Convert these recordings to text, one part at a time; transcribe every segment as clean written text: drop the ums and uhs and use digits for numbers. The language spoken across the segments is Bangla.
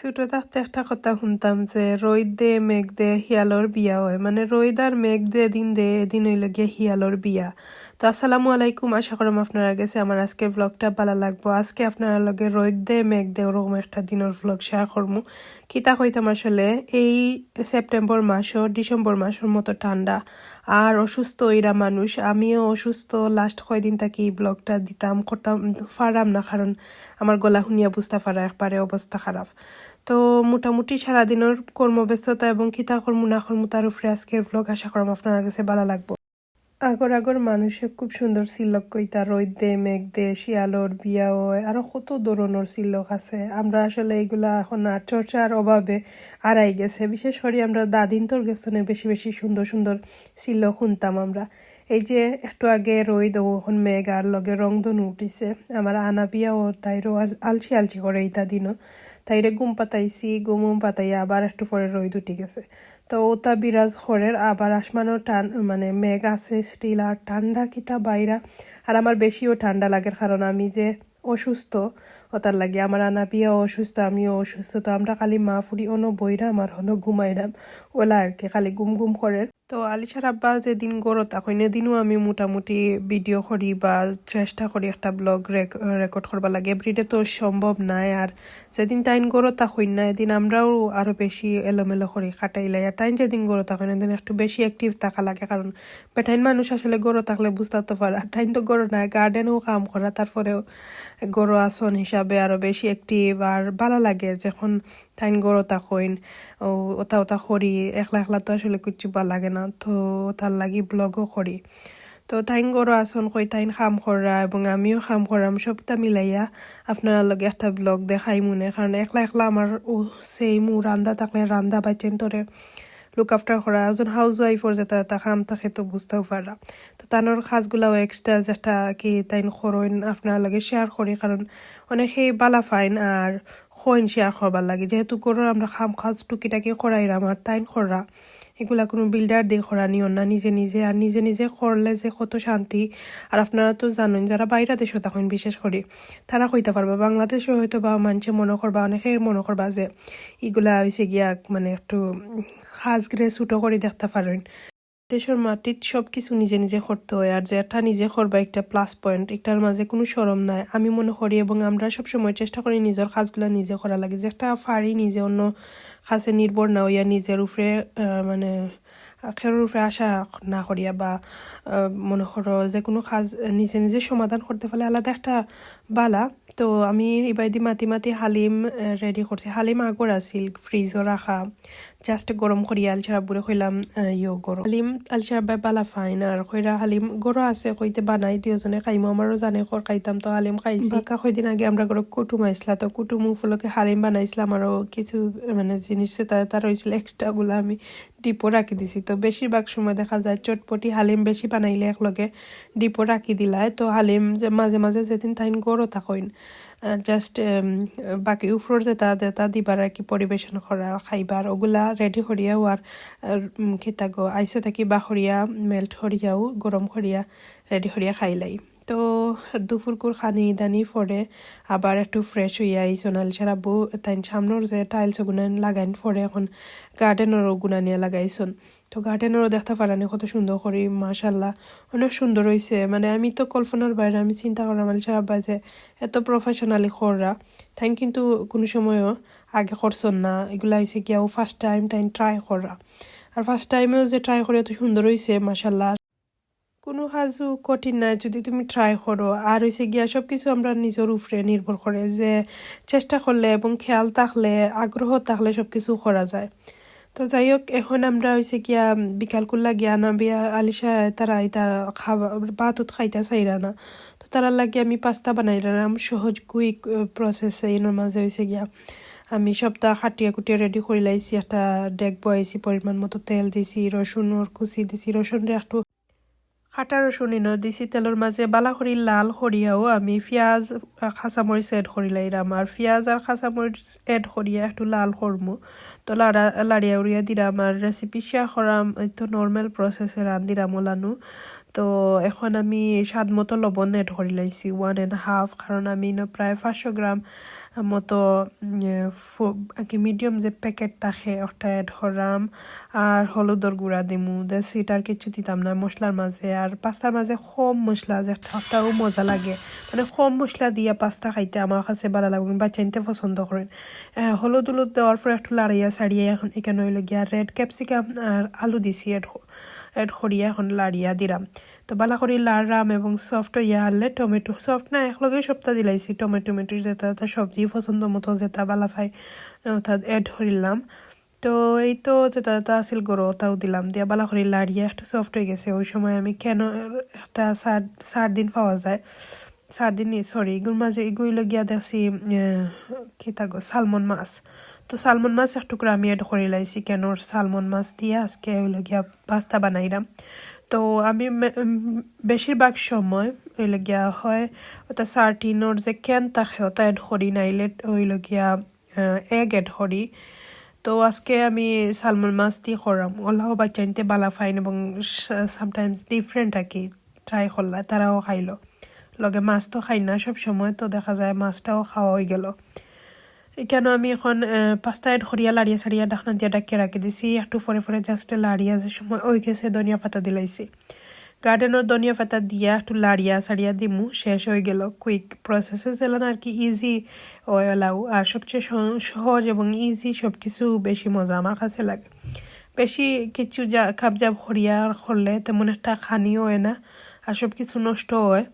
ছোট থাকতে একটা কথা শুনতাম যে রোদ দে মেঘ দে শিয়ালর বিয়া হয়, মানে রোদ আর মেঘ দে দিন এদিন হইল গিয়ে শিয়ালর বিয়া। তো আসসালামু আলাইকুম, আশা করলাম আপনারা গেছে আমার আজকের ব্লগটা ভালো লাগবো। আজকে আপনারা লগে রোদ দে মেঘ দে ওরকম একটা দিনের ব্লগ শেয়ার করবো। কিতা কইতাম আসলে এই সেপ্টেম্বর মাসও ডিসেম্বর মাসের মতো ঠান্ডা আর অসুস্থ এরা মানুষ, আমিও অসুস্থ। লাস্ট কয়দিন থাকি ব্লগটা দিতাম করতাম পারাম না, কারণ আমার গলা শুনিয়া বুঝতে পারা একবারে অবস্থা খারাপ। তো মোটামুটি সারাদিনের কর্মব্যস্ততা এবং খিতা কর্ম না কর্ম তার উপরে আজকের ব্লগ, আশা করলাম আপনার কাছে ভালো লাগবো। আগর মানুষে খুব সুন্দর সিলক কইতা রোদ দে মেঘ দে শিয়ালর বিয়া হয়, আরো কত ধরনের সিলক আছে। আমরা আসলে এইগুলা এখন আর চর্চার অভাবে আড়াই গেছে। বিশেষ করে আমরা দাদিন তোর গেছনে বেশি বেশি সুন্দর সুন্দর সিলক শুনতাম আমরা। এই যে একটু আগে রোদ ওখন মেঘ আর লগে রংধনু উঠিছে, আমার আনা বিয়া ও তাইরও আলসি আলসি করে এইটা দিনও। তাইরে ঘুম পাতাইছি, ঘুম পাতাইয়া আবার একটু পরে রোদ উঠি গেছে। তো ওটা বিরাজ খরের আবার আসমানও মানে মেঘ আছে স্টিল, আর ঠান্ডা কিতা বাইরা। আর আমার বেশিও ঠান্ডা লাগে, কারণ আমি যে অসুস্থ ওটার লাগে। আমার আনা বিয়া অসুস্থ, আমিও অসুস্থ। তো আমরা খালি মা ফুরি অনো বইরা আমার হনো ঘুমাইরাম ওলা আর কি, খালি গুম গুম করে। তো আলিশার আব্বা যেদিন গরত তখন দিনও আমি মোটামুটি ভিডিও করি বা চেষ্টা করি একটা ব্লগ রেকর্ড করবা লাগে। এভরিডে তো সম্ভব নাই, আর যেদিন তাইন গরত তখন না এদিন আমরাও আরো বেশি এলোমেলো করি কাটাইলাই। আর তাইন যেদিন গরত তখন এদিন একটু বেশি অ্যাক্টিভ থাকা লাগে, কারণ বেটাইন মানুষ আসলে গরো থাকলে বুঝতে তো পারে। আর তাইন তো গরো নাই, গার্ডেনেও কাম করা, তারপরেও গরো আসন হিসাবে আরো বেশি অ্যাক্টিভ। আর ভালো লাগে যখন তাইন গরো তখন ওটা ওটা করি। একলা একলা তো আসলে কিছু ভাল লাগে না, তো তার লাগি ব্লগও করি। তো তাইন গরো আসন কই তাইন কাম করা এবং আমিও কাম করাম, সবটা মিলাইয়া আপনার লগে একটা ব্লগ দেখাই মনে। কারণ একলা একলা আমার সেই রান্দা থাকলে রান্দা বাইচেন তোরে লুক আফটার করা, একজন হাউস ওয়াইফর যেটা তা কাম থাকে তো বুঝতেও পারা। তো তানোর কাজগুলাও এক্সট্রা যেটা কি তাইন খরইন আপনার লগে শেয়ার করি, কারণ অনেকেই বালা ফাইন আর খইন শেয়ার করবার লাগে। যেহেতু করো আমরা খাম কাজ টুকিটাকি করাইরাম, আর তাইন করা এগুলা কোনো বিল্ডার দিয়ে করা নিও না, নিজে নিজে। আর নিজে নিজে করলে যে কত শান্তি। আর আপনারা তো জানেন যারা বাইরে দেশে তখন বিশেষ করে তারা কইতে পারবা, বাংলাদেশে হয়তো বা মানুষে মনে করবা, অনেকে মনে করবা যে এগুলা হয়েছে গিয়া মানে একটু সাজগরে ছুটো করে দেখতে পারেন। দেশের মাটিত সব কিছু নিজে নিজে করতে হয়, আর যেটা নিজে করবা একটা প্লাস পয়েন্ট, একটার মাঝে কোনো শরম নাই আমি মনে করি। এবং আমরা সবসময় চেষ্টা করি নিজের কাজগুলো নিজে করা লাগে, যেটা পারি নিজে অন্য কাছে নির্ভর না হইয়া নিজের উপরে মানে খেরোর উপরে আশা না করিয়া, বা মনে করো যে কোনো কাজ নিজে নিজে সমাধান করতে পারলে আলাদা একটা বালা। তো আমি এবার মাতি হালিম রেডি করছি। হালিম আগর আছিল ফ্রিজও রাখা, জাস্ট গরম করিয়া আলছাড়া বুড়ে কইলাম গরম হালিম আলছাড়া বালা ফাইন। আর কইরা হালিম গরো আছে কইতে বানাই দুজনে খাইমো, আমারও জানে কর খাইতাম তো হালিম খাইছি। কয়দিন আগে আমরা গরো কুটুম আইসলা, তো কুটুম উপলক্ষে হালিম বানাইছিলাম। আরও কিছু মানে জিনিস তার হয়েছিল এক্সট্রা গুলো আমি ডিপো রাখি দিছি। তো বেশিরভাগ সময় দেখা যায় চটপটি হালিম বেশি বানাইলে একলগে ডিপো রাখি দিলায়। তো হালিম যে মাঝে মাঝে যেদিন তাইন গরো থাকইন জাস্ট বাকি উপর যেটা দিবার আর কি পরিবেশন করা খাইবার ওগুলা রেডি করিয়াও, আর খিতাগো আইসো থাকি বাহরিয়া মেল্ট করিয়াও গরম করিয়া রেডি করিয়া খাইলাই। তো দুপুরকুর খানি দানি পরে আবার একটু ফ্রেশ হইয়া এই সোনাল সারাবো তাই সামনের যে টাইলস গুনান লাগাইন পরে এখন গার্ডেনেরও গুনা নিয়ে লাগাইছন। তো গার্ডেনেরও দেখতে পারানি কত সুন্দর করি, মাশাল্লাহ অনেক সুন্দর হয়েছে। মানে আমি তো কল্পনার বাইরে, আমি চিন্তা করলাম সারাবা যে এত প্রফেশনালি কররা তাই কিন্তু কোনো সময়ও আগে করছন না। এগুলা হয়েছে গিয়াও ফার্স্ট টাইম তাই ট্রাই করা, আর ফার্স্ট টাইমেও যে ট্রাই করে এত সুন্দর হয়েছে মাশাল্লাহ। কোনো কাজও কঠিন নাই যদি তুমি ট্রাই করো। আর হয়েছে গিয়া সব কিছু আমরা নিজের উপরে নির্ভর করে, যে চেষ্টা করলে এবং খেয়াল থাকলে আগ্রহ থাকলে সব কিছু করা যায়। তো যাই হোক, এখন আমরা হয়েছে গিয়া বিকাল করলা গিয়া না বিয়া আলিশা তারা এটা খাওয়া ভাতত খাইতে চাইরা না, তো তারা লাগে আমি পাস্তা বানাইলাম সহজ কুইক প্রসেসে। এর মাঝে হয়েছে গিয়া আমি সবটা খাটিয়া কুটিয়া রেডি করে লাইছি, একটা ডেক বয়াইছি, পরিমাণ মতো তেল দিছি, রসুনের কুচি দিছি, রসুনটা একটু কাটা রসুন দিছি তেলের মাঝে বালা করি লাল করিয়াও আমি পেঁয়াজ কাঁচামরিচ এড করি লাইরাম। আর পেঁয়াজ আর কাঁচামরিচ এড করিয়া একটু লাল করমু, তো লাড়িয়া উড়িয়া দিলাম। আর রেসিপি শেয়ার করাম তো নর্মাল প্রসেসে রান্দিরাম ওলানো। তো এখন আমি স্বাদ মতো লবণ এড করে লাইছি 1.5, কারণ আমি প্রায় 500 গ্রাম মতো কি মিডিয়াম যে প্যাকেট থাকে ওটা এড করাম। আর হলুদর গুঁড়া দিমু, দেশিট আর কিছু দিতাম না মশলার মাঝে। আর পাস্তার মাঝে কম মশলা যে ওটাও মজা লাগে, মানে কম মশলা দিয়া পাস্তা খাইতে আমার কাছে ভালো লাগে, বাচ্চাইতে পছন্দ করেন। হলুদ দেওয়ার পর একটু লাড়িয়া ছাড়িয়ে এখন এখানে হইলে গিয়া রেড ক্যাপসিকাম আর আলু দিছি এড করিয়া এখন লাড়িয়া দিলাম। তো বালা করি লাড়াম এবং সফট হইয়া আনলে টমেটো সফট না একলগে সপ্তাহ দিলাইছি টমেটো যেটা সবজি পছন্দ মতো যেটা বালা খাই ওটা এড করিলাম। তো এই তো যেটা আছিল গরো ওটাও দিলাম, দিয়া বালা করি লাড়িয়া একটু সফট হয়ে গেছে। ওই সময় আমি কেন একটা সার্ডিন পাওয়া যায়, সার্ডিন সরি এগুলোর মাঝে এগুলো গিয়া দেখছি কি থাকো সালমন মাছ। তো সালমন মাছ এক টুকরা আমি এড করে লাইছি, কেন সালমন মাছ দিয়ে আজকে ওইগুলো গিয়া পাস্তা বানাইলাম। তো আমি বেশিরভাগ সময় ওইলে গিয়া হয় ওটা সার্টিনোর যে ক্যান থাকে ওটা এড করি, নাইলে ওইলে গিয়া এগ এড করি। তো আজকে আমি সালমন মাছ দিয়ে করাম, ওলাও বাচ্চা নিতে বালা ফাইন এবং সামটাইমস ডিফারেন্ট আর কি ট্রাই করলা, তারাও খাইলো। লগে মাছ তো খাই না সব সময়, তো দেখা যায় মাছটাও খাওয়া হয়ে গেল। কেন আমি এখন পাস্তা এড করিয়া লাড়িয়া সাড়িয়া ঢাকনা দিয়ে ডাকিয়ে রাখি দিছি, একটু পরে জাস্ট লাড়িয়া যে সময় ওই গেছে ধনিয়া পাতা দিলাইছি। গার্ডেনের ধনিয়া পাতা দিয়া একটু লাড়িয়া সাড়িয়া দিমু, শেষ হয়ে গেল। কুইক প্রসেসে ছিলেন আর কি, ইজি ওয়েলাও। আর সবচেয়ে সহজ এবং ইজি সব কিছু বেশি মজা আমার কাছে লাগে। বেশি কিছু খাবজাব করিয়া করলে তেমন একটা খানিও হয় না আর সব কিছু নষ্ট হয়।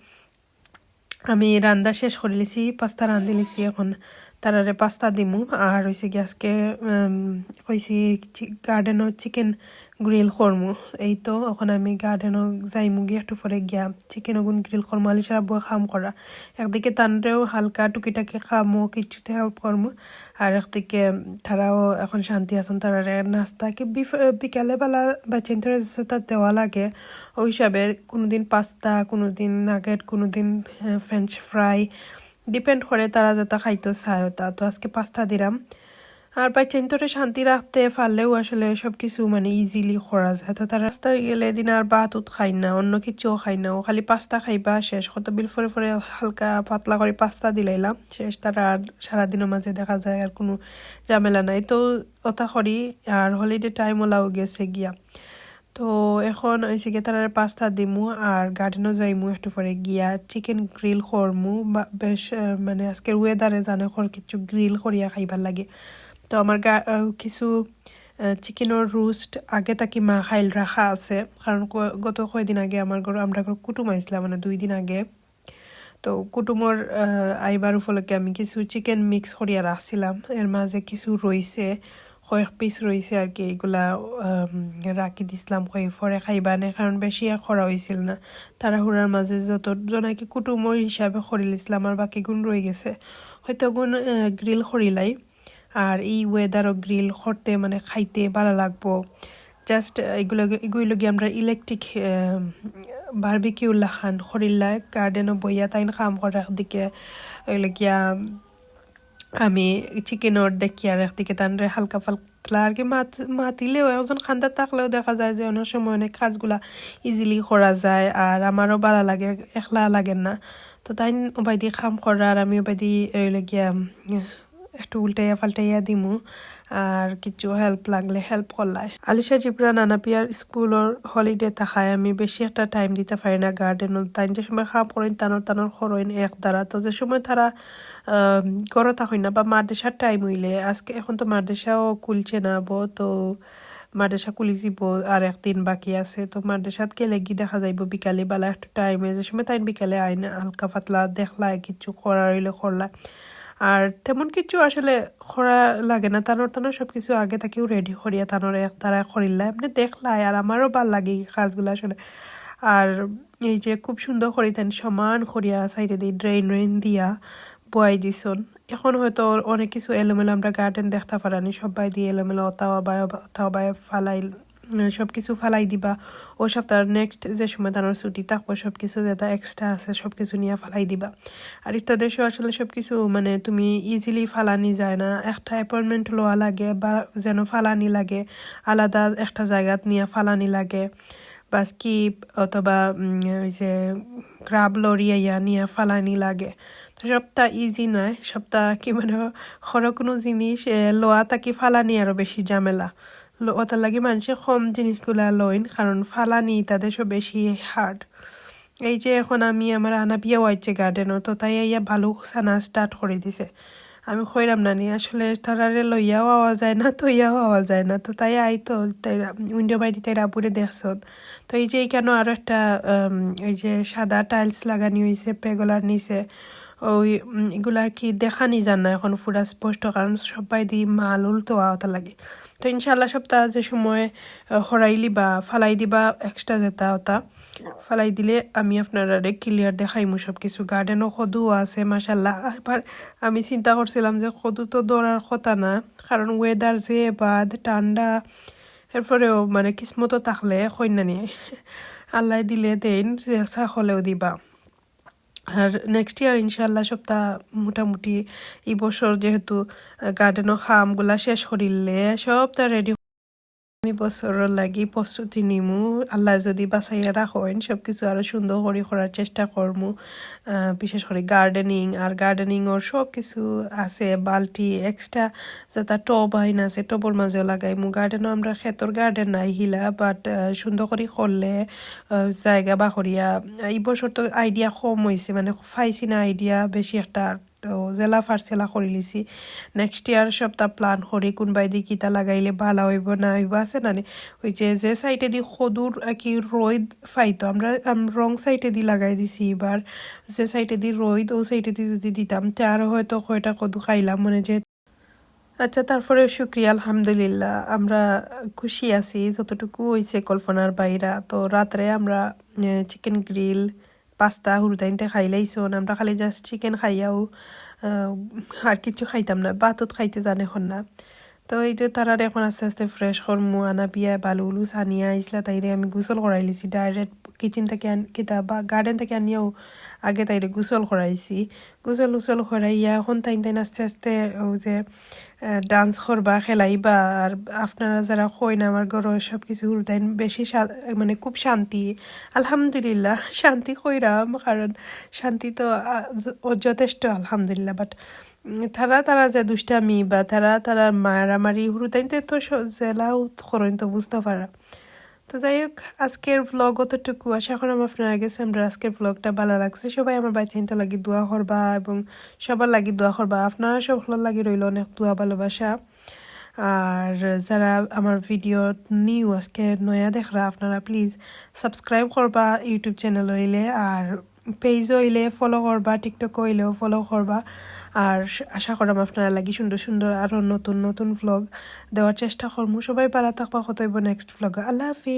আমি রান্না শেষ করে লিছি, পাস্তা রান্ধি লিছি, এখন তারারে পাস্তা দিমু। আর হয়েছে কি আজকে কইছি গার্ডেনও চিকেন গ্রিল করমু। এই তো এখন আমি গার্ডেনও যাইমু গিয়ে একটু পরে গিয়া চিকেন ওগুন গ্রিল করমু। আলিশার আব্বু খাম করা, একদিকে তানরেও হালকা টুকিটাকি খামো কিছুতে হেল্প করমু, আর একদিকে তারাও এখন শান্তি আছেন। তারারে নাস্তা কি বিকালে বেলা বা চেন্তরে তার দেওয়া লাগে ওই হিসাবে, কোনোদিন পাস্তা, কোনোদিন নাগেট, কোনোদিন ফ্রেঞ্চ ফ্রাই, ডিপেন্ড করে তারা যেটা খাইতে চায় ওটা। তো আজকে পাস্তা দিলাম। আর বাচ্চাইন্তরে শান্তি রাখতে পারলেও আসলে সব কিছু মানে ইজিলি করা যায়। তো তারা রাস্তায় গেলে দিন আর ভাত খাই না, অন্য কিছুও খাই না, ও খালি পাস্তা খাইবা শেষ। কত বিল ফরে হালকা পাতলা করে পাস্তা দিলাইলাম শেষ। তারা আর সারাদিনের মাঝে দেখা যায় আর কোনো ঝামেলা নাই। তো ওটা করি। আর হলিডে টাইম ওলাও গেছে গিয়া, তো এখন হয়েছে গিয়ে তার পাস্তা দিমু আর গার্ডেনও যাইমু একটু পরে গিয়া চিকেন গ্রিল করমু। বেশ মানে আজকের ওয়েদারে জানে কিছু গ্রিল করিয়া খাইবার লাগে। তো আমার কিছু চিকেনের রোস্ট আগে তাকি মা খাইল রাখা আছে, কারণ গত কয়দিন আগে আমরা কুটুম আইসলাম, মানে 2 দিন আগে। তো কুটুমর আইবার উপলক্ষে আমি কিছু চিকেন মিক্স করিয়া রাখছিলাম, এর মাঝে কিছু রইছে, কয়েক পিস রইছে আর কি, এগুলা রাখি দিছিলাম পরে খাইবা নে, কারণ বেশি আর করা হয়েছিল না। তাড়াহুড়ার মাঝে যতজন আর কি কুটুমর হিসাবে করিলিছিলাম, আর বাকি গুণ রয়ে গেছে, হয়তো গুণ গ্রিল করিলাই। আর এই ওয়েদারও গ্রিল করতে মানে খাইতে ভালো লাগবো। জাস্ট এগুলো গিয়ে আমরা ইলেকট্রিক বারবিকিউ লাখান খরিল্লা গার্ডেনও বইয়া তাইন কাম করে একদিকে ওইগুলো গিয়া আমি চিকেনের দেখি, আর একদিকে তানরে হালকা পাতলা আর কি মাতিলেও একজন খান্দার থাকলেও দেখা যায় যে অনেক সময় অনেক কাজগুলা ইজিলি করা যায়, আর আমারও ভালো লাগে, একলা লাগেন না। তো তাই ওবাই দিয়ে কাম করা আর আমি ওবাই দিয়ে ওইগুলো গিয়া একটু উল্টাইয়া পাল্টাইয়া দিমু, আর কিছু হেল্প লাগলে হেল্প করলাই। আলিশা জিব্রা নানাপিয়ার স্কুলের হলিডে থাকায় আমি বেশি একটা টাইম দিতে পারি না গার্ডেনত। তাই যে সময় কাম করেন টানোর খরইন এক দ্বারা, তো যে সময় তারা ঘরে থাকেন না বা মাদ্রাসার টাইম হইলে, আজকে এখন তো মাদ্রাসাও খুলছে না তো মাদ্রাসা খুলি যাব আর একদিন বাকি আছে। তো মাদ্রাসাত গেলে গিয়ে দেখা যাইব বিকালে বেলা একটু টাইমে, যে সময় তাই বিকালে আইন হালকা পাতলা দেখলায় কিছু করা হইলে করলা। আর তেমন কিছু আসলে করা লাগে না, তানোর সব কিছু আগে থেকেও রেডি করিয়া তানোর এক তারা করিলা এমনি দেখলাই, আর আমারও ভাল লাগে এই কাজগুলো আসলে। আর এই যে খুব সুন্দর করি তাই সমান করিয়া সাইডে দিয়ে ড্রেন দিয়া বয়াই দিছন। এখন হয়তো অনেক কিছু এলোমেলো আমরা গার্ডেন দেখতে পারানি, সবাই দিয়ে এলোমেলো অতাও ফালাই সব কিছু ফালাই দিবা। ও সপ্তাহের নেক্সট যে সময় তার ছুটি থাকবো সব কিছু যেটা এক্সট্রা আছে সব কিছু নিয়ে ফালাই দিবা। আর ইত্যাদি দেশে আসলে সব কিছু মানে তুমি ইজিলি ফালানি যায় না, একটা অ্যাপয়েন্টমেন্ট লওয়া লাগে বা যেন ফালানি লাগে, আলাদা একটা জায়গাত নিয়ে ফালানি লাগে, বা স্কিপ অথবা ওই যে গ্রাব লরি ইয়া নিয়ে ফালানি লাগে তো সবটা ইজি নয় সবটা কি মানে সর কোনো জিনিস লোয়া তাকি ফালানি আরও বেশি ঝামেলা ওটার লাগে মানুষে কম জিনিসগুলা লইন কারণ ফালানি তাদের সব বেশি হার্ড এই যে এখন আমি আমার আনা বিয়া হয়েছে গার্ডেনও তো তাই ইয়া ভালো সানা স্টার্ট করে দিছে আমি কইরাম নানি আসলে তারারে লইয়াও আওয়া যায় না তো ইয়াও আওয়া যায় না তো তাই আই তো তাই উইন্ডো বাইদি তাই রাপুরে দেখছন তো এই যে কেন আরও একটা এই যে সাদা টাইলস লাগানি হয়েছে পেগলার নিচে ওই এগুলার কি দেখানি যান না এখন পুরা স্পষ্ট কারণ সবাই দি মাল উল্টো আওয়াটা লাগে তো ইনশাল্লাহ সপ্তাহ যে সময় হরাইলি বা ফালাই দিবা এক্সট্রা যেটা ওটা ফালাই দিলে আমি আপনারা ক্লিয়ার দেখাইমু সব কিছু গার্ডেনও কদু আছে মাসাল্লাহ এবার আমি চিন্তা করছিলাম যে কদু তো দৌড়ার কথা না কারণ ওয়েদার যে বাদ ঠান্ডা এরপরেও মানে কিসমতো থাকলে কইনা নিয়ে আল্লাহ দিলে দেন যে হলেও দিবা আর নেক্সট ইয়ার ইনশাল্লাহ সপ্তাহ মোটামুটি এই বছর যেহেতু গার্ডেনও খামগুলা শেষ করিলে সবটা রেডি আমি বছরের লাগি প্রস্তুতি নিমু আল্লাহ যদি বাঁচাইয়া রাখেন সব কিছু আরও সুন্দর করে করার চেষ্টা করমু বিশেষ করে গার্ডেনিং আর গার্ডেনিংর সব কিছু আছে বালতি এক্সট্রা যেটা টব আইন আছে টবর মাঝেও লাগাইমু গার্ডেনও আমরা ক্ষেতর গার্ডেন নাই হিলা বাট সুন্দর করে করলে জায়গা বাহরিয়া এই বছর তো আইডিয়া কম হয়েছে মানে পাইছি না আইডিয়া বেশি একটা তো জেলা ফার্সেলা করে লিছি নেক্সট ইয়ার সপ্তাহ প্ল্যান করি কোনবাই দি কিতা লাগাইলে ভালো হইব না হইব আছে না ওই যে সাইডে দি সদুর কি রোদ ফাইতো আমরা রং সাইডে দি লাগাই দিছি এবার যে সাইডে দি রোদ ও সাইডে দি যদি দিতাম তে আরও হয়তো কয়টা কদু খাইলাম মানে যে আচ্ছা তারপরে শুক্রিয়া আলহামদুলিল্লাহ আমরা খুশি আছি যতটুকু হয়েছে কল্পনার বাইরা তো রাত্রে আমরা চিকেন গ্রিল পাস্তা হুরুদাইনতে খাইলাইছন আমরা খালি জাস্ট চিকেন খাইয়াও আর কিছু খাইতাম না বাতত খাইতে জানে হন না তো এই যে তারা এখন আস্তে আস্তে ফ্রেশ করমু আনা বিয়া বালু উলু সানিয়া আইসলা তাইরে আমি গোসল করাই লিছি ডাইরেক্ট কিচেন থেকে কিতা বা গার্ডেন থেকে আনিয়াও আগে তাইরে গোসল করাইছি গোসল করাইয়া এখন তাইন আস্তে আস্তে ও যে ডান্স করবা খেলাইবা আর আপনারা যারা কই না আমার ঘর সব কিছু তাইন বেশি মানে খুব শান্তি আলহামদুলিল্লাহ শান্তি কইরাম কারণ শান্তি তো যথেষ্ট আলহামদুলিল্লাহ বাট তারা যে দুষ্টামি বা তারা মারামারি হুরুতাইতে তো জেলাও করেন তো বুঝতে পারা তো যাই হোক আজকের ব্লগ অতটুকু আশা করি আপনারা গেছে আমরা আজকের ব্লগটা ভালো লাগছে সবাই আমার বাচ্চাইনটা লাগি দোয়া করবা এবং সবার লাগি দোয়া করবা আপনারা সব লাগি রইল অনেক দোয়া ভালোবাসা আর যারা আমার ভিডিও নিউ আজকে নয়া দেখরা আপনারা প্লিজ সাবস্ক্রাইব করবা ইউটিউব চ্যানেল হইলে আর পেজ হইলে ফলো করবা টিকটক হইলেও ফলো করবা আর আশা করাম আপনারা লাগি সুন্দর সুন্দর আরও নতুন নতুন ভ্লগ দেওয়ার চেষ্টা করবো সবাই ভালো থাকবা কতইব নেক্সট ভ্লগ আল্লাহ হাফিজ।